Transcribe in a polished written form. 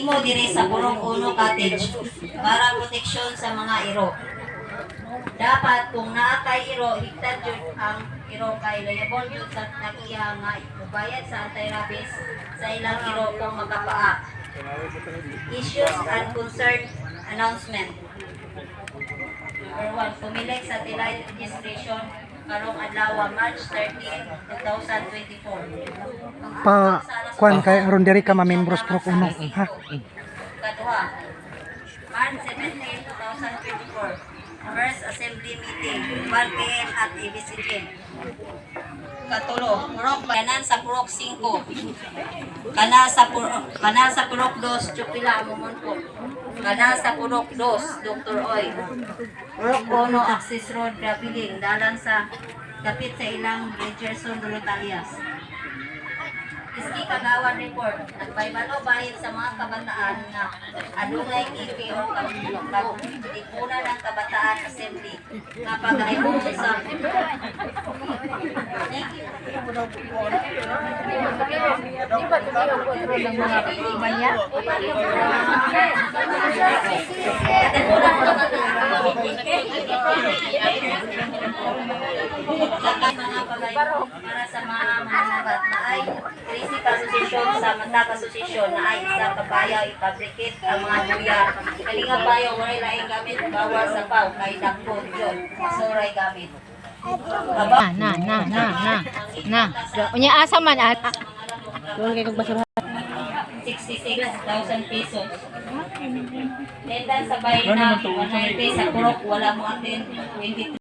Imo diri sa Purok Uno Cottage para proteksyon sa mga iro. Dapat kung naa kay iro, higtad jud ang iro kay liable jud sa nakiya nga ibayad sa anti-rabies sa ilang iro kung magkapaa. Issues and concern announcement. Number 1, pumilik sa tilay registration karong adlaw March 13, 2024. Pa kuan kay aron diri ka ma-membros Purok Uno, ha? Kaduha, March 17, 2024. First Assembly Meeting, 1 p.m. at ABCG. Katulo, Purok Kanan sa Purok 5. Kana sa Purok 2, Chupila, Mumunpo. Kana sa Purok 2, Dr. Oy. Purok 1, Access Road, Grabiling, dalan sa kapit sa ilang Bridgerson, Dulutalias. Iski Kagawan Report, nagbaybalo bahid sa mga kabataan na adungay KPO kagtipuna ng Kabataan Assembly nga pag-aibong sa para sa mga mananabat na ay Basic Association sa Matag Association na ay isa kabayaw i-fabricate ang mga duya. Kalinga bayaw waray laing gamit bawal sa paw kay dakpo jud soray gamit. Na. Unya asa man Doon kay kog basura 66,000 pesos. Lendan sa bayan na 190 sa Purok wala mo atin 23